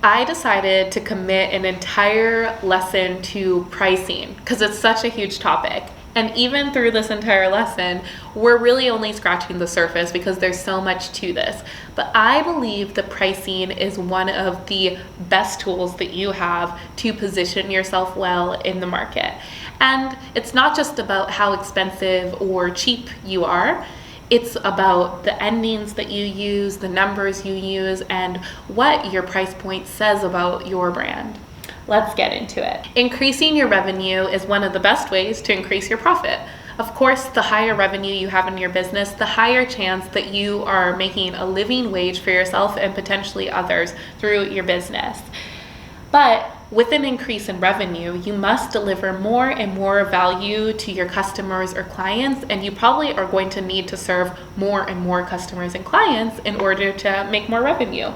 I decided to commit an entire lesson to pricing because it's such a huge topic. And even through this entire lesson, we're really only scratching the surface because there's so much to this. But I believe that pricing is one of the best tools that you have to position yourself well in the market. And it's not just about how expensive or cheap you are. It's about the endings that you use, the numbers you use, and what your price point says about your brand. Let's get into it. Increasing your revenue is one of the best ways to increase your profit. Of course, the higher revenue you have in your business, the higher chance that you are making a living wage for yourself and potentially others through your business. But with an increase in revenue, you must deliver more and more value to your customers or clients, and you probably are going to need to serve more and more customers and clients in order to make more revenue.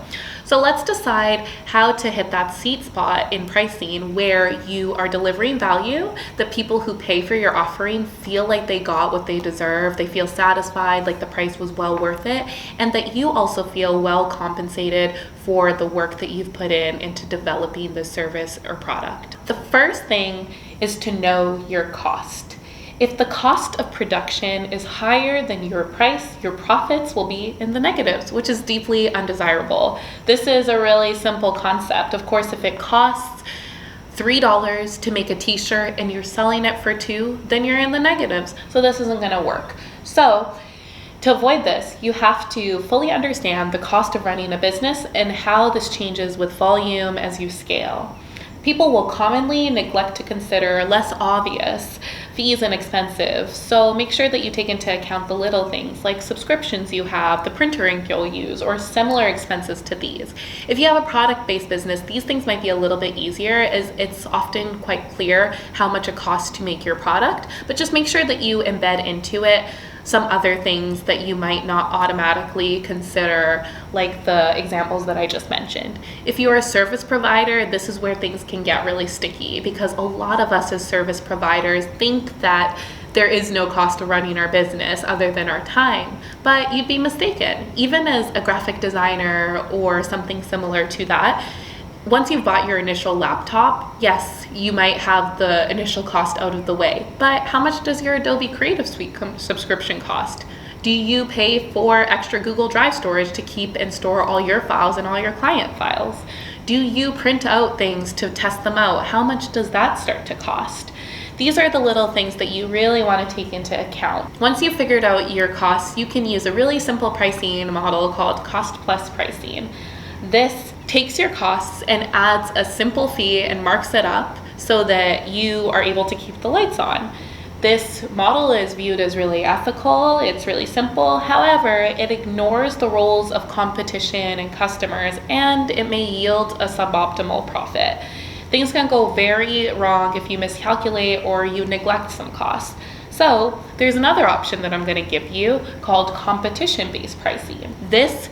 So let's decide how to hit that sweet spot in pricing where you are delivering value, that people who pay for your offering feel like they got what they deserve, they feel satisfied, like the price was well worth it, and that you also feel well compensated for the work that you've put into developing the service or product. The first thing is to know your cost. If the cost of production is higher than your price, your profits will be in the negatives, which is deeply undesirable. This is a really simple concept. Of course, if it costs $3 to make a t-shirt and you're selling it for $2, then you're in the negatives. So this isn't gonna work. So to avoid this, you have to fully understand the cost of running a business and how this changes with volume as you scale. People will commonly neglect to consider less obvious fees and expenses, so make sure that you take into account the little things like subscriptions you have, the printer ink you'll use, or similar expenses to these. If you have a product-based business, these things might be a little bit easier as it's often quite clear how much it costs to make your product, but just make sure that you embed into it some other things that you might not automatically consider, like the examples that I just mentioned. If you're a service provider, this is where things can get really sticky because a lot of us as service providers think that there is no cost of running our business other than our time, but you'd be mistaken. Even as a graphic designer or something similar to that, once you've bought your initial laptop, yes, you might have the initial cost out of the way, but how much does your Adobe Creative Suite subscription cost? Do you pay for extra Google Drive storage to keep and store all your files and all your client files? Do you print out things to test them out? How much does that start to cost? These are the little things that you really want to take into account. Once you've figured out your costs, you can use a really simple pricing model called cost plus pricing. This takes your costs and adds a simple fee and marks it up so that you are able to keep the lights on. This model is viewed as really ethical, it's really simple. However, it ignores the roles of competition and customers, and it may yield a suboptimal profit. Things can go very wrong if you miscalculate or you neglect some costs. So there's another option that I'm going to give you called competition-based pricing. This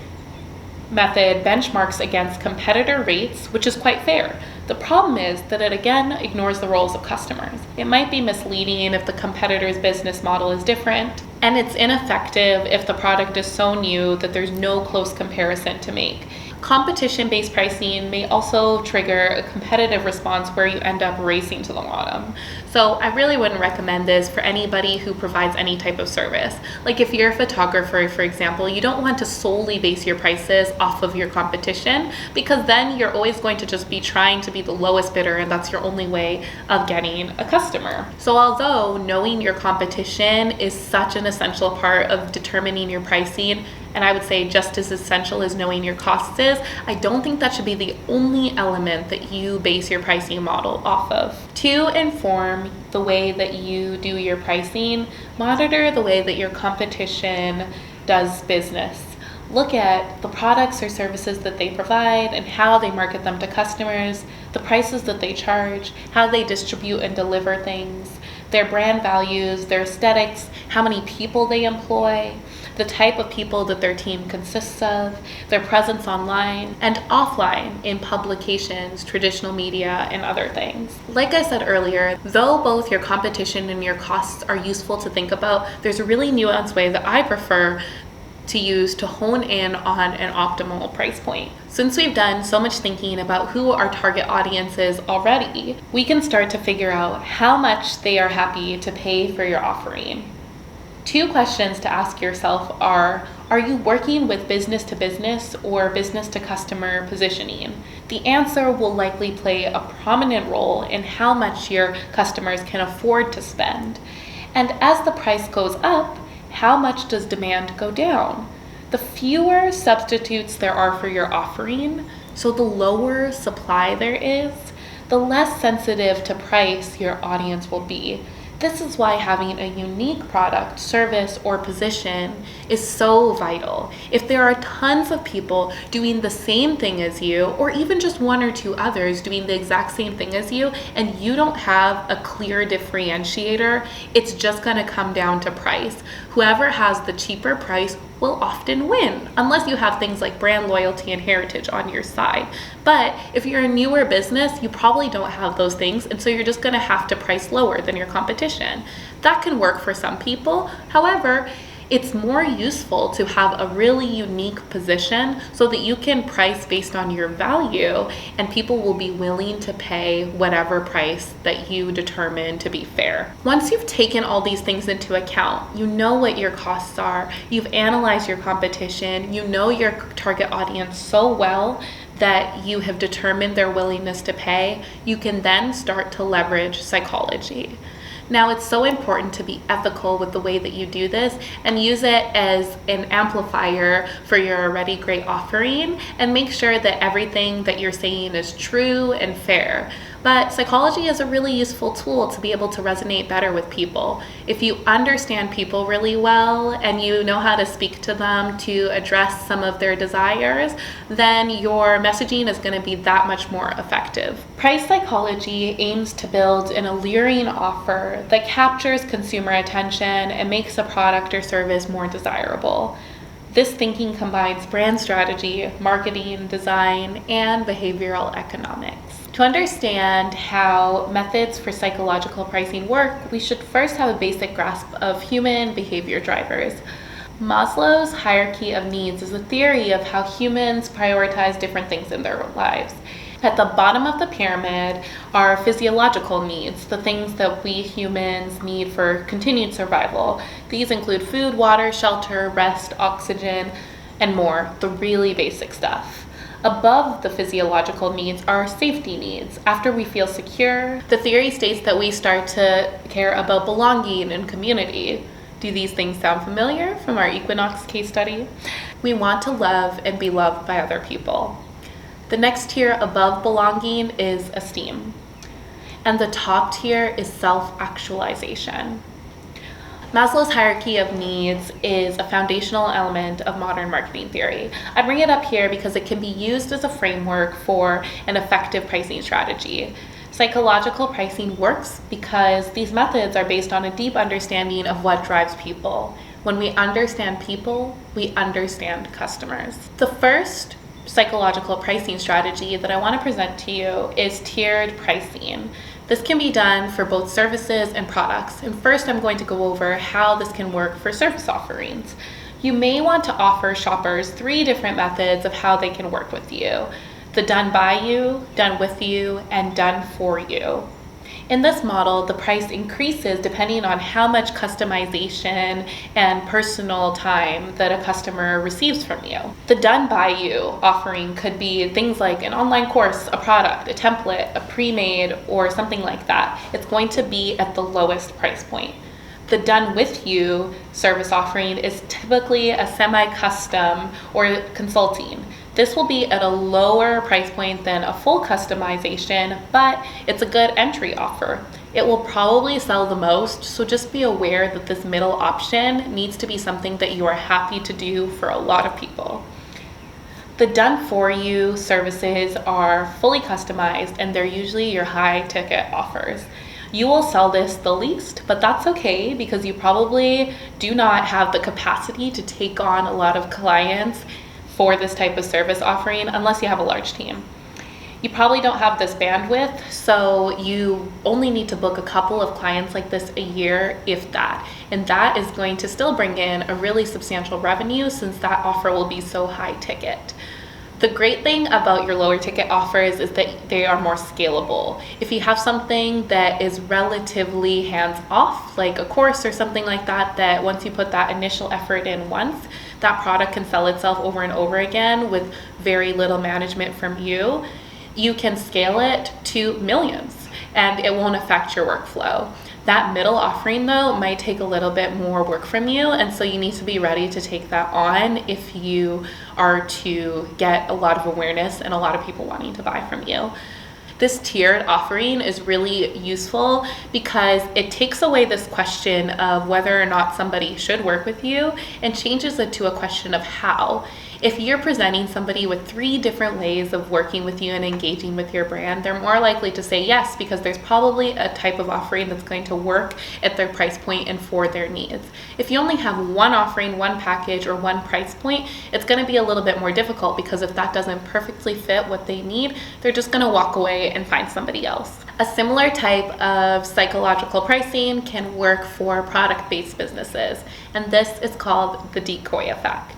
method benchmarks against competitor rates, which is quite fair. The problem is that it again ignores the roles of customers. It might be misleading if the competitor's business model is different, and it's ineffective if the product is so new that there's no close comparison to make. Competition-based pricing may also trigger a competitive response where you end up racing to the bottom. So I really wouldn't recommend this for anybody who provides any type of service. Like if you're a photographer, for example, you don't want to solely base your prices off of your competition because then you're always going to just be trying to be the lowest bidder and that's your only way of getting a customer. So although knowing your competition is such an essential part of determining your pricing, and I would say just as essential as knowing your costs is, I don't think that should be the only element that you base your pricing model off of. To inform the way that you do your pricing, monitor the way that your competition does business. Look at the products or services that they provide and how they market them to customers, the prices that they charge, how they distribute and deliver things, their brand values, their aesthetics, how many people they employ, the type of people that their team consists of, their presence online and offline in publications, traditional media, and other things. Like I said earlier, though both your competition and your costs are useful to think about, there's a really nuanced way that I prefer to use to hone in on an optimal price point. Since we've done so much thinking about who our target audience is already, we can start to figure out how much they are happy to pay for your offering. 2 questions to ask yourself are you working with business to business or business to customer positioning? The answer will likely play a prominent role in how much your customers can afford to spend. And as the price goes up, how much does demand go down? The fewer substitutes there are for your offering, so the lower supply there is, the less sensitive to price your audience will be. This is why having a unique product, service, or position is so vital. If there are tons of people doing the same thing as you, or even just 1 or 2 others doing the exact same thing as you, and you don't have a clear differentiator, it's just going to come down to price. Whoever has the cheaper price will often win, unless you have things like brand loyalty and heritage on your side. But if you're a newer business, you probably don't have those things, and so you're just going to have to price lower than your competition. That can work for some people. However, it's more useful to have a really unique position so that you can price based on your value, and people will be willing to pay whatever price that you determine to be fair. Once you've taken all these things into account, you know what your costs are, you've analyzed your competition, you know your target audience so well that you have determined their willingness to pay, you can then start to leverage psychology. Now, it's so important to be ethical with the way that you do this and use it as an amplifier for your already great offering, and make sure that everything that you're saying is true and fair. But psychology is a really useful tool to be able to resonate better with people. If you understand people really well and you know how to speak to them to address some of their desires, then your messaging is going to be that much more effective. Price psychology aims to build an alluring offer that captures consumer attention and makes a product or service more desirable. This thinking combines brand strategy, marketing, design, and behavioral economics. To understand how methods for psychological pricing work, we should first have a basic grasp of human behavior drivers. Maslow's hierarchy of needs is a theory of how humans prioritize different things in their lives. At the bottom of the pyramid are physiological needs, the things that we humans need for continued survival. These include food, water, shelter, rest, oxygen, and more, the really basic stuff. Above the physiological needs are safety needs. After we feel secure, the theory states that we start to care about belonging and community. Do these things sound familiar from our Equinox case study? We want to love and be loved by other people. The next tier above belonging is esteem. And the top tier is self-actualization. Maslow's hierarchy of needs is a foundational element of modern marketing theory. I bring it up here because it can be used as a framework for an effective pricing strategy. Psychological pricing works because these methods are based on a deep understanding of what drives people. When we understand people, we understand customers. The first psychological pricing strategy that I want to present to you is tiered pricing. This can be done for both services and products. And first, I'm going to go over how this can work for service offerings. You may want to offer shoppers 3 different methods of how they can work with you: the done by you, done with you, and done for you. In this model, the price increases depending on how much customization and personal time that a customer receives from you. The done by you offering could be things like an online course, a product, a template, a pre-made, or something like that. It's going to be at the lowest price point. The done with you service offering is typically a semi-custom or consulting. This will be at a lower price point than a full customization, but it's a good entry offer. It will probably sell the most, so just be aware that this middle option needs to be something that you are happy to do for a lot of people. The done for you services are fully customized, and they're usually your high ticket offers. You will sell this the least, but that's okay because you probably do not have the capacity to take on a lot of clients for this type of service offering unless you have a large team. You probably don't have this bandwidth, so you only need to book a couple of clients like this a year, if that. And that is going to still bring in a really substantial revenue since that offer will be so high ticket. The great thing about your lower ticket offers is that they are more scalable. If you have something that is relatively hands-off, like a course or something like that, that once you put that initial effort in once, that product can sell itself over and over again with very little management from you, you can scale it to millions and it won't affect your workflow. That middle offering though might take a little bit more work from you, and so you need to be ready to take that on if you are to get a lot of awareness and a lot of people wanting to buy from you. This tiered offering is really useful because it takes away this question of whether or not somebody should work with you and changes it to a question of how. If you're presenting somebody with 3 different ways of working with you and engaging with your brand, they're more likely to say yes because there's probably a type of offering that's going to work at their price point and for their needs. If you only have one offering, one package, or one price point, it's going to be a little bit more difficult because if that doesn't perfectly fit what they need, they're just going to walk away and find somebody else. A similar type of psychological pricing can work for product-based businesses, and this is called the decoy effect.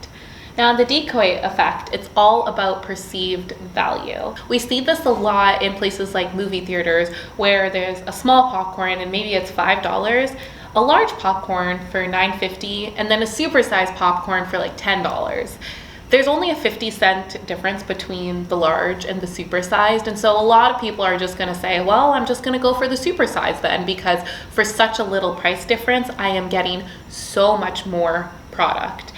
Now, the decoy effect, it's all about perceived value. We see this a lot in places like movie theaters where there's a small popcorn and maybe it's $5, a large popcorn for $9.50, and then a supersized popcorn for like $10. There's only a 50-cent difference between the large and the supersized, and so a lot of people are just going to say, well, I'm just going to go for the supersized then, because for such a little price difference, I am getting so much more product.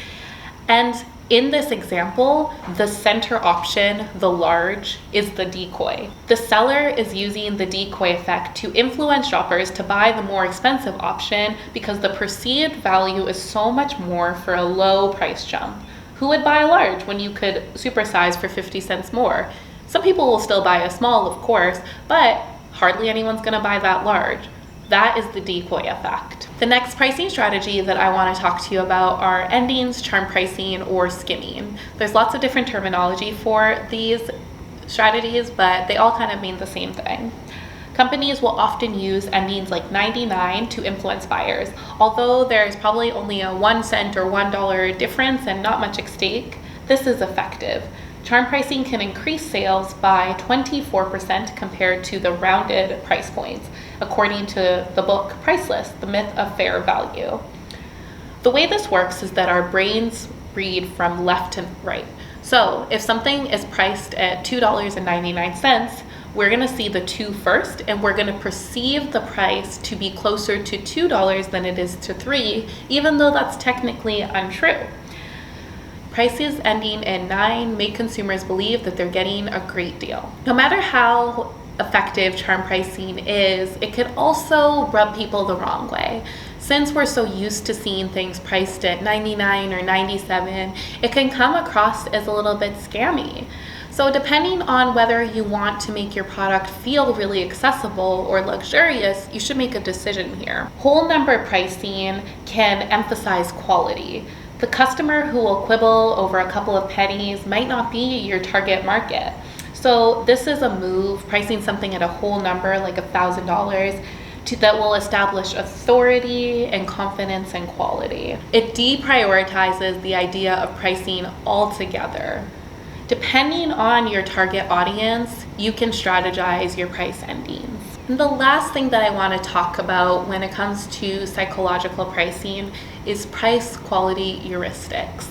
And in this example, the center option, the large, is the decoy. The seller is using the decoy effect to influence shoppers to buy the more expensive option because the perceived value is so much more for a low price jump. Who would buy a large when you could supersize for 50 cents more? Some people will still buy a small, of course, but hardly anyone's gonna buy that large. That is the decoy effect. The next pricing strategy that I want to talk to you about are endings, charm pricing, or skimming. There's lots of different terminology for these strategies, but they all kind of mean the same thing. Companies will often use endings like 99 to influence buyers. Although there's probably only a 1 cent or $1 difference and not much at stake, this is effective. Charm pricing can increase sales by 24% compared to the rounded price points, according to the book Priceless, The Myth of Fair Value. The way this works is that our brains read from left to right. So if something is priced at $2.99, we're going to see the 2 first, and we're going to perceive the price to be closer to $2 than it is to $3, even though that's technically untrue. Prices ending in 9 make consumers believe that they're getting a great deal. No matter how effective charm pricing is, it can also rub people the wrong way. Since we're so used to seeing things priced at 99 or 97, it can come across as a little bit scammy. So depending on whether you want to make your product feel really accessible or luxurious, you should make a decision here. Whole number pricing can emphasize quality. The customer who will quibble over a couple of pennies might not be your target market. So this is a move, pricing something at a whole number like $1,000 that will establish authority and confidence and quality. It deprioritizes the idea of pricing altogether. Depending on your target audience, you can strategize your price endings. And the last thing that I want to talk about when it comes to psychological pricing is price quality heuristics.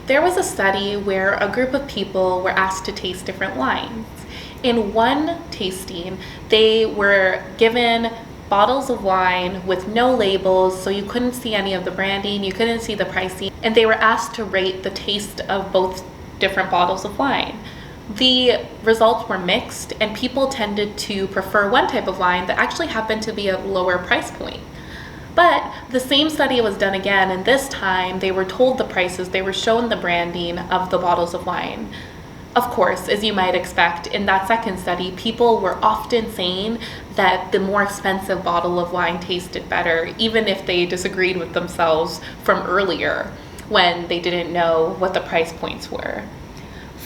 There was a study where a group of people were asked to taste different wines. In one tasting, they were given bottles of wine with no labels, so you couldn't see any of the branding, you couldn't see the pricing, and they were asked to rate the taste of both different bottles of wine. The results were mixed, and people tended to prefer one type of wine that actually happened to be a lower price point. But the same study was done again, and this time they were told the prices, they were shown the branding of the bottles of wine. Of course, as you might expect, in that second study, people were often saying that the more expensive bottle of wine tasted better, even if they disagreed with themselves from earlier when they didn't know what the price points were.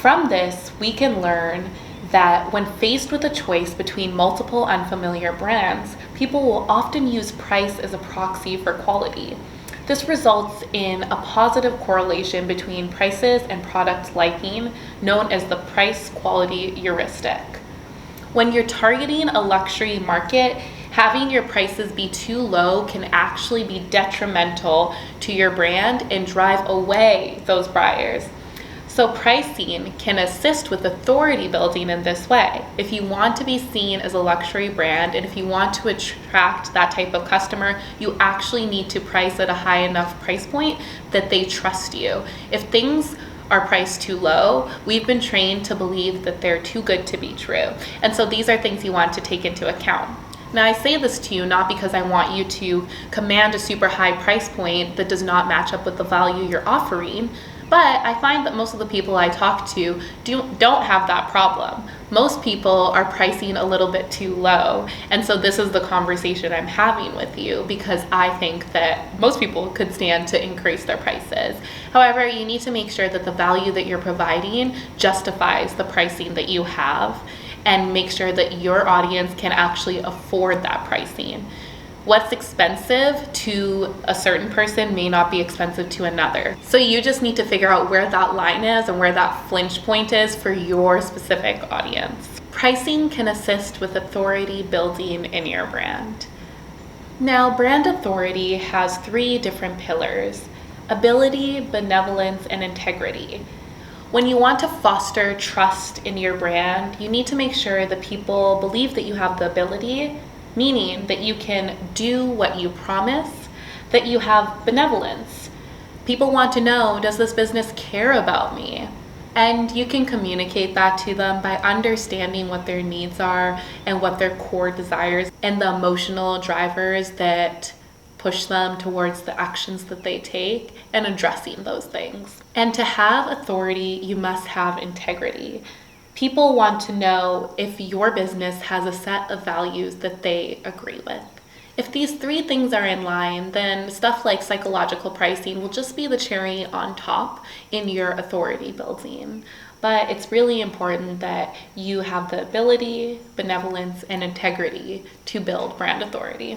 From this, we can learn that when faced with a choice between multiple unfamiliar brands, people will often use price as a proxy for quality. This results in a positive correlation between prices and product liking, known as the price-quality heuristic. When you're targeting a luxury market, having your prices be too low can actually be detrimental to your brand and drive away those buyers. So pricing can assist with authority building in this way. If you want to be seen as a luxury brand and if you want to attract that type of customer, you actually need to price at a high enough price point that they trust you. If things are priced too low, we've been trained to believe that they're too good to be true. And so these are things you want to take into account. Now, I say this to you not because I want you to command a super high price point that does not match up with the value you're offering, but I find that most of the people I talk to don't have that problem. Most people are pricing a little bit too low, and so this is the conversation I'm having with you because I think that most people could stand to increase their prices. However, you need to make sure that the value that you're providing justifies the pricing that you have, and make sure that your audience can actually afford that pricing. What's expensive to a certain person may not be expensive to another. So you just need to figure out where that line is and where that flinch point is for your specific audience. Pricing can assist with authority building in your brand. Now, brand authority has 3 different pillars: ability, benevolence, and integrity. When you want to foster trust in your brand, you need to make sure that people believe that you have the ability, meaning that you can do what you promise, that you have benevolence. People want to know, does this business care about me? And you can communicate that to them by understanding what their needs are and what their core desires and the emotional drivers that push them towards the actions that they take and addressing those things. And to have authority, you must have integrity. People want to know if your business has a set of values that they agree with. If these 3 things are in line, then stuff like psychological pricing will just be the cherry on top in your authority building. But it's really important that you have the ability, benevolence, and integrity to build brand authority.